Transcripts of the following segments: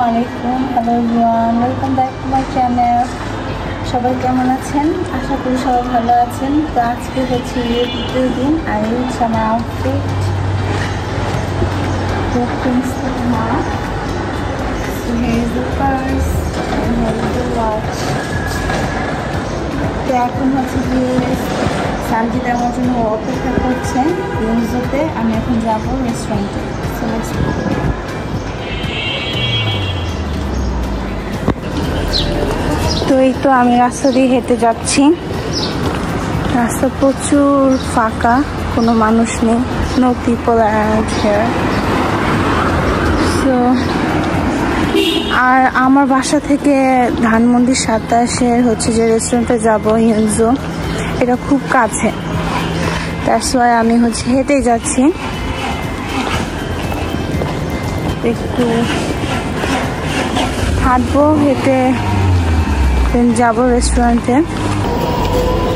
আলাইকুম, hello everyone, welcome back to my channel. সবাই কেমন আছেন? আশা করি সবাই ভালো আছেন। তো আজকে হচ্ছে তৃতীয় দিন আর এই হচ্ছে আমার আউটফিট। তো এখন হচ্ছে গিয়ে সানজিদ আমার জন্য অপেক্ষা করছে ইউজোতে। আমি এখন যাবো রেস্টুরেন্টে। তো এই তো আমি রাস্তা দিয়ে হেঁটে যাচ্ছি। রাস্তা প্রচুর ফাঁকা, কোনো মানুষ নেই, no people around here. So আর আমার বাসা থেকে ধানমন্ডি 27-এর হচ্ছে যে রেস্টুরেন্টে যাবো ইউজো, এটা খুব কাছে। দ্যাটস ওয়াই আমি হচ্ছে হেঁটেই যাচ্ছি। একটু হাঁটবো, হেঁটে দেন যাবো রেস্টুরেন্টে।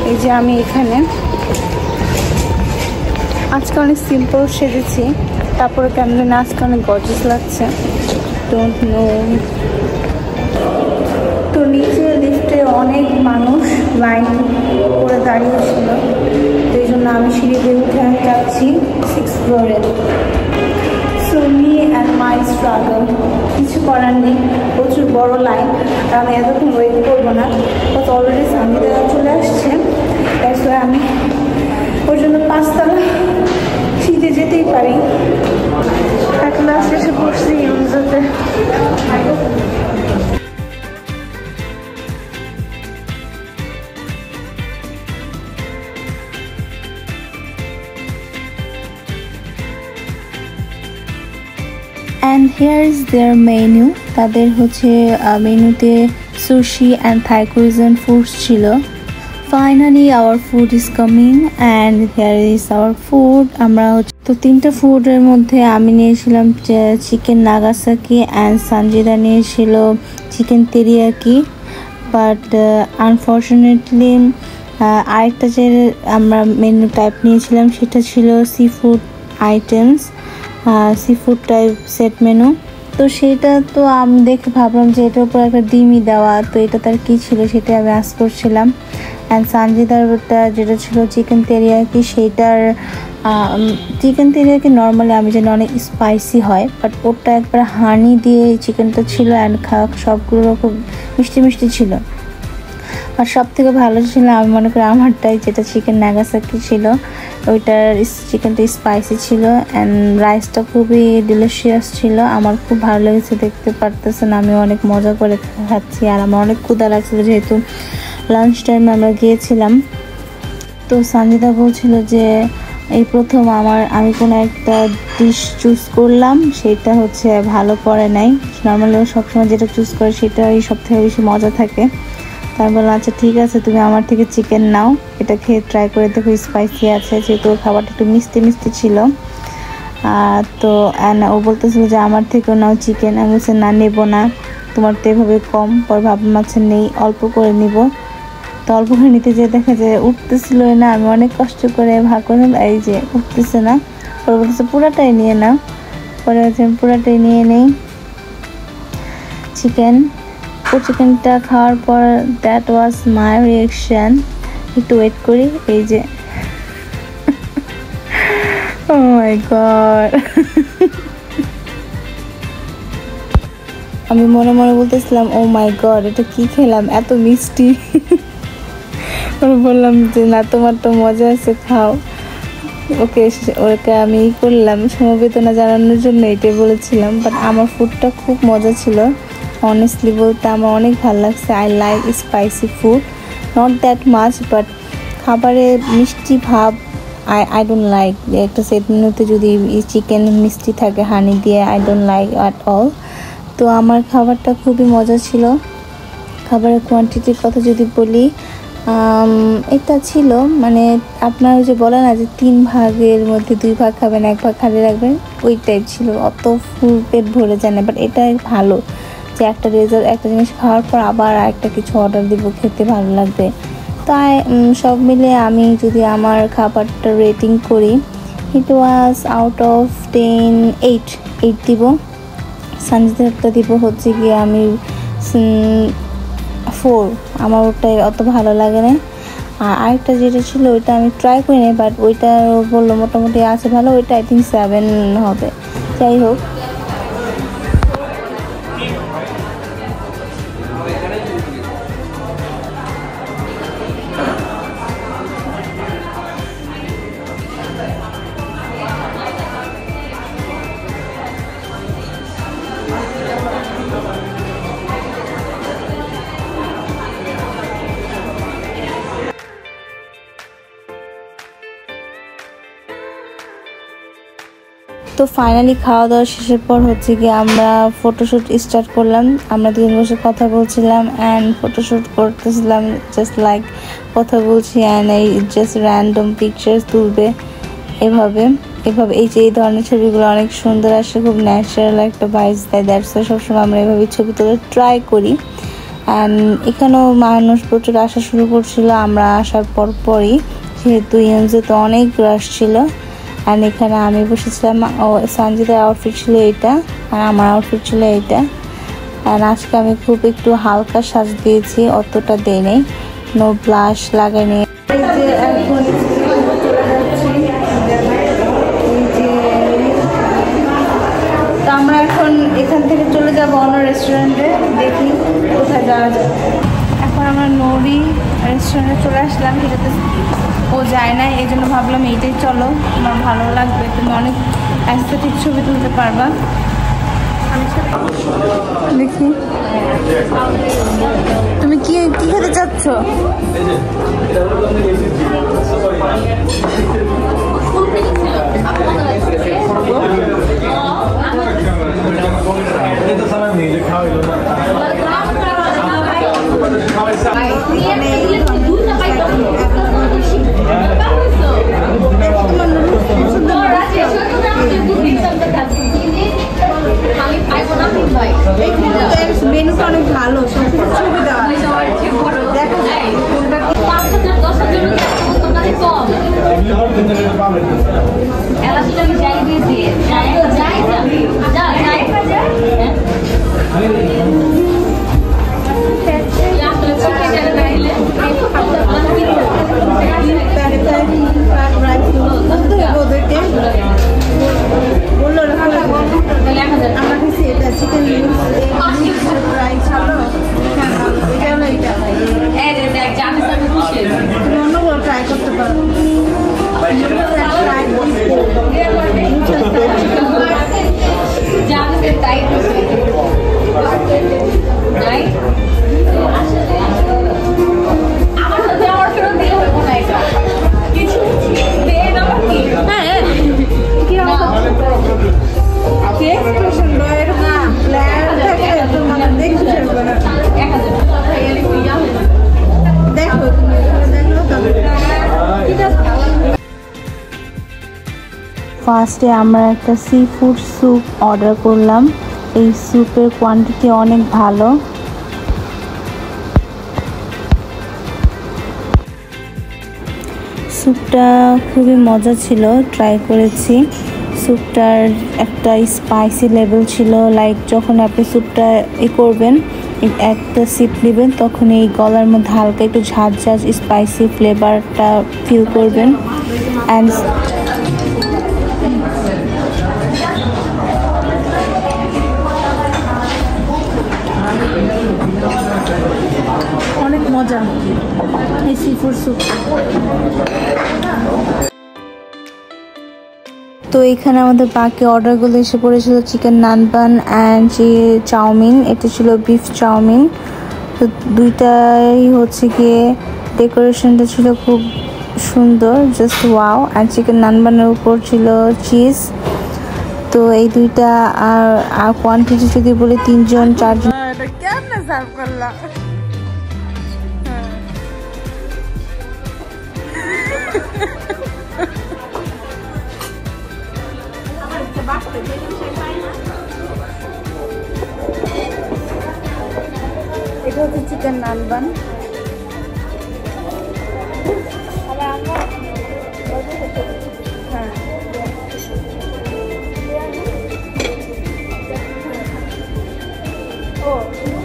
এই যে আমি এখানে আজকে অনেক সিম্পল সেজেছি, তারপরে কেমন না আজকে অনেক গর্জিয়াস লাগছে, ডোন্ট নো। তো নিচে লিফটে অনেক মানুষ লাইন করে দাঁড়িয়েছিল, তো এই জন্য আমি সিঁড়ি দিয়ে উঠে যাচ্ছি 6th ফ্লোরে। So me and my struggle, কিছু করার নেই, প্রচুর বড় লাইন। আর আমি এতক্ষণ ওয়েট করবো না, কত অলরেডি সামনে চলে আসছে। তাই আমি ওর জন্য 5 তলা সিঁড়িতে যেতেই পারি। এখন আসতে এসে পড়ছি ইউজোতে। And here is their menu. তাদের হচ্ছে মেনুতে sushi and Thai cuisine foods ছিল। Finally our food is coming and here is our food. আমরা তো 3টা ফুডের মধ্যে আমি নিয়েছিলাম চিকেন নাগাসাকি and সঞ্জিদা নিয়েছিল চিকেন তেরিয়াকি। বাট আনফর্চুনেটলি আরেকটা যে আমরা মেনু টাইপ নিয়েছিলাম সেটা ছিল sea food items, sea food type set menu. তো সেটা তো আমি দেখে ভাবলাম যে এটার উপর একটা ডিমই দেওয়া, তো এটা তার কী ছিল সেটা আমি আস করছিলাম। অ্যান্ড সঞ্জিদারটা যেটা ছিল চিকেন তেরিয়াকি, সেইটার চিকেন তেরিয়াকি নর্মালি আমি জানি অনেক স্পাইসি হয়, বাট ওটা একবার হানি দিয়ে চিকেনটা ছিল অ্যান্ড সবগুলো খুব মিষ্টি মিষ্টি ছিল। আর সব থেকে ভালো ছিল আমি মনে করি আমারটাই, যেটা চিকেন নাগাসাকি ছিল, ওইটার চিকেনটা স্পাইসি ছিল অ্যান্ড রাইসটা খুবই ডিলিশিয়াস ছিল। আমার খুব ভালো লেগেছে, দেখতে পারতেছেন আমি অনেক মজা করে খাচ্ছি। আর আমার অনেক ক্ষুধা লাগছিল যেহেতু লাঞ্চ টাইমে আমরা গিয়েছিলাম। তো সঞ্জিদা বলছিল যে এই প্রথম আমি কোনো একটা ডিশ চুজ করলাম, সেটা হচ্ছে ভালো করে নাই। নর্মালি সবসময় যেটা চুজ করে সেটাই সব থেকে বেশি মজা থাকে। তাই বললাম আচ্ছা ঠিক আছে, তুমি আমার থেকে চিকেন নাও, এটা খেয়ে ট্রাই করে দেখো, স্পাইসি আছে, যেহেতু খাবারটা একটু মিষ্টি মিষ্টি ছিল। তো ও বলতেছিল যে আমার থেকেও নাও চিকেন। আমি বলছি না, নেবো না, তোমার তো এভাবে কম। পর ভাবলাম আচ্ছা নেই, অল্প করে নিব। তো অল্প করে নিতে যেয়ে দেখা যায় উঠতেছিল না, আমি অনেক কষ্ট করে ভাগ করে এই যে উঠতেছে না। পরে বলতেছে পুরাটাই নিয়ে নাও। পরে হচ্ছে পুরাটাই নিয়ে নেই চিকেন। চিকেনটা খাওয়ার পর দ্যাট ওয়াজ মাই রিয়াকশন। একটু ওয়েট করি, এই যে ও মাই গড। আমি মনে মনে বলতেছিলাম ও মাই গড, এটা কি খেলাম, এত মিষ্টি। বললাম যে না, তোমার তো মজা আছে, খাও। ওকে আমি করলাম সমবেদনা জানানোর জন্য এটাই বলেছিলাম। বাট আমার ফুডটা খুব মজা ছিল, অনেস্টলি বলতে আমার অনেক ভালো লাগছে। I like spicy food, not that much, but খাবারে মিষ্টি ভাব আই ডোন্ট লাইক। একটা সেট মেনুতে যদি চিকেন মিষ্টি থাকে হানি দিয়ে, I don't like at all. তো আমার খাবারটা খুবই মজা ছিল। খাবারের কোয়ান্টিটির কথা যদি বলি, এটা ছিল মানে আপনার যে বলে না যে 3 ভাগের মধ্যে 2 ভাগ খাবেন, 1 ভাগ খালি রাখবেন, ওই টাইপ ছিল। অত ফুল পেট ভরে যায় না, বাট এটাই ভালো যে একটা জিনিস খাওয়ার পর আবার আরেকটা কিছু অর্ডার দিব, খেতে ভালো লাগবে। তাই সব মিলে আমি যদি আমার খাবারটা রেটিং করি, ইট ওয়াজ আউট অফ 10 8 দিব। সঞ্জিতারটা দিব হচ্ছে গিয়ে আমি 4, আমার ওটা অত ভালো লাগে না। আর আরেকটা যেটা ছিল ওইটা আমি ট্রাই করি নাই, বাট ওইটা বললো মোটামুটি আছে ভালো, ওইটা আই থিঙ্ক 7 হবে। যাই হোক, তো ফাইনালি খাওয়া দাওয়া শেষের পর হচ্ছে গিয়ে আমরা ফটোশ্যুট স্টার্ট করলাম। আমরা দুজন বসে কথা বলছিলাম অ্যান্ড ফটোশ্যুট করতেছিলাম, জাস্ট লাইক কথা বলছি অ্যান্ড এই জাস্ট র্যান্ডম পিকচার্স তুলবে এভাবে। এই ধরনের ছবিগুলো অনেক সুন্দর আসে, খুব ন্যাচারাল একটা ভাইবস দেয়। দ্যাটস ওয়াই সবসময় আমরা এভাবে ছবি তোলা ট্রাই করি। অ্যান্ড এখানেও মানুষ প্রচুর আসা শুরু করছিল আমরা আসার পরই, যেহেতু ইউএমজে তো অনেক রাশ ছিল। আর এখানে আমি বসেছিলাম, সঞ্জিতার আউটফিট ছিল এইটা আর আমার আউটফিট ছিল এইটা। আর আজকে আমি খুব একটু হালকা সাজ দিয়েছি, অতটা দেই নাই, নো ব্লাশ লাগাইনি। তো আমরা এখন এখান থেকে চলে যাব অন্য রেস্টুরেন্টে, দেখি কোথায় যাওয়া যায়। এখন আমরা নৌরি রেস্টুরেন্টে চলে আসলাম, সেটাতে ও যায় না, এই জন্য ভাবলাম এইটাই চলো, তোমার ভালো লাগবে, তুমি অনেক অ্যাস্থেটিক ছবি তুলতে পারবা। দেখি তুমি কি খেতে চাচ্ছ? মেনুটা অনেক ভালো, সুবিধা দেখো। ট্রাই করতে পারো। ফার্স্টে আমরা একটা সি ফুড স্যুপ অর্ডার করলাম। এই স্যুপের কোয়ান্টিটি অনেক ভালো। স্যুপটা খুবই মজা ছিল, ট্রাই করেছি। স্যুপটার একটা স্পাইসি লেভেল ছিল, লাইক যখন আপনি স্যুপটা করবেন, একটা সিপ নেবেন, তখন এই গলার মধ্যে হালকা একটু ঝাঁঝ স্পাইসি ফ্লেভারটা ফিল করবেন। অ্যান্ড অনেক মজা এই সি ফুড স্যুপ। তো এখানে আমাদের বাকি অর্ডারগুলো এসে পড়েছিল, chicken naan bun and chow mein. এটা ছিল বিফ চাউমিন। তো দুইটাই হচ্ছে গিয়ে ডেকোরেশনটা ছিল খুব সুন্দর, জাস্ট ওয়াও। অ্যান্ড চিকেন নান বানের উপর ছিল চিজ। তো এই দুইটা আর কোয়ান্টিটি যদি বলি 3 জন 4 জন। কেমন সার্ভ করলাম? এটা হচ্ছে চিকেন নান বান। ও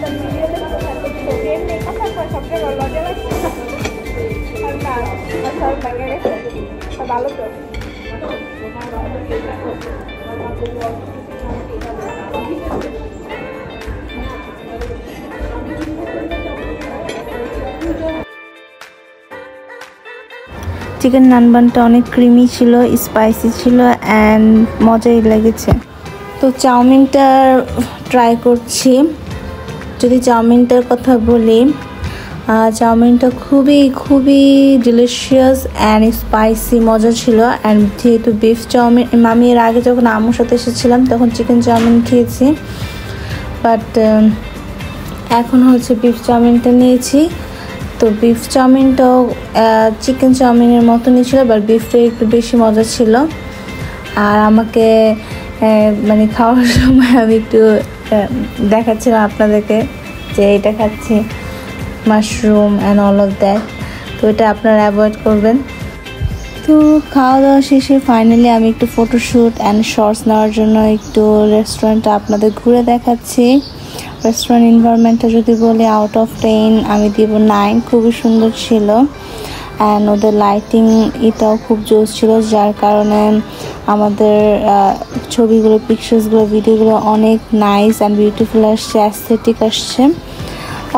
তার ভিডিওতে তো ছবি এমনি কথা কয় সব জায়গায় লজে লাগছে আর না সব ভেঙে গেছে ভালো তো চিকেন নানবানটা অনেক ক্রিমি ছিল, স্পাইসি ছিল অ্যান্ড মজাই লেগেছে। তো চাউমিনটা ট্রাই করছি। যদি চাউমিনটার কথা বলি, চাউমিনটা খুবই ডিলিশিয়াস অ্যান্ড স্পাইসি মজা ছিল। অ্যান্ড যেহেতু বিফ চাউমিন আমি এর আগে যখন আম্মুর সাথে এসেছিলাম তখন চিকেন চাউমিন খেয়েছি, বাট এখন হচ্ছে বিফ চাউমিনটা নিয়েছি। তো বিফ চাউমিনটাও চিকেন চাউমিনের মতনই ছিল, বাট বিফটা একটু বেশি মজা ছিল। আর আমাকে মানে খাওয়ার সময় আমি একটু দেখাচ্ছিলাম আপনাদেরকে যে এটা খাচ্ছি mushroom and all of that, তো এটা আপনারা অ্যাভয়েড করবেন। তো খাওয়া দাওয়া শেষে ফাইনালি আমি একটু ফটোশ্যুট অ্যান্ড শর্টস নেওয়ার জন্য একটু রেস্টুরেন্টটা আপনাদের ঘুরে দেখাচ্ছি। রেস্টুরেন্ট এনভায়রনমেন্টটা যদি বলি আউট অফ 10 আমি দিব 9। খুবই সুন্দর ছিল অ্যান্ড ওদের লাইটিং এটাও খুব জোস ছিল, যার কারণে আমাদের ছবিগুলো, পিকচার্সগুলো, ভিডিওগুলো অনেক নাইস অ্যান্ড বিউটিফুল আসছে, অ্যাস্থেটিক আসছে।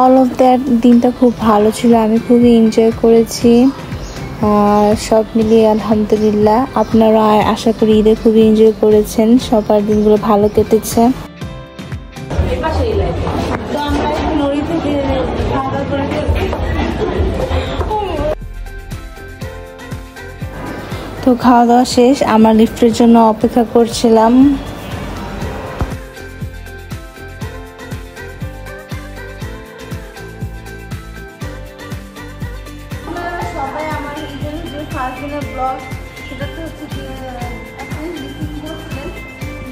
অল অফ দ্যাট দিনটা খুব ভালো ছিল, আমি খুবই এনজয় করেছি। সব মিলিয়ে আলহামদুলিল্লাহ। আপনারা আশা করি ঈদে খুবই এনজয় করেছেন, সবার দিনগুলো ভালো কেটেছে। তো খাওয়া দাওয়া শেষ, আমার লিফটের জন্য অপেক্ষা করছিলাম। সবাই আমার ঈদের যে ফার্স্ট দিনের ব্লগ সেটাতে হচ্ছে যে একটা মিসিং করছিলেন,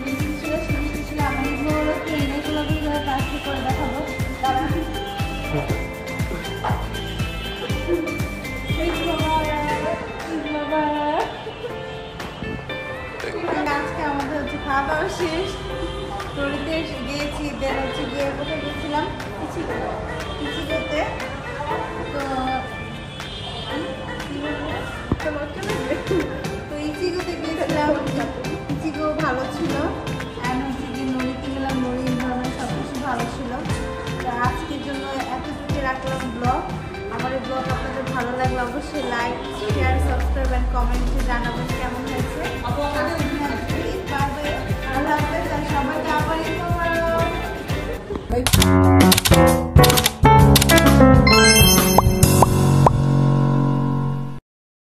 মিসিং ছিল জিনিসটা ছিল আমার ঈদগুলো ট্রেনেগুলোকে কাজ করে দেখাবো তারা। আজকে আমাদের হচ্ছে খাওয়া দাওয়া শেষ, টরিতে গিয়েছি, দেন হচ্ছে গিয়ে কোথায় গেছিলাম ইচিগোতে। তো ইচিগোতে গিয়েছিলাম, ইচিগো ভালো ছিল অ্যান্ড হচ্ছে গিয়ে নড়িতে গেলাম, নড়ি এনভায়রনমেন্ট সব কিছু ভালো ছিল। তো আজকের জন্য এতটুকু রাখলাম ব্লগ। আমার এই ব্লগ আপনাদের ভালো লাগলে অবশ্যই লাইক, শেয়ার, সাবস্ক্রাইব অ্যান্ড কমেন্টে জানাবেন কেমন হয়েছে।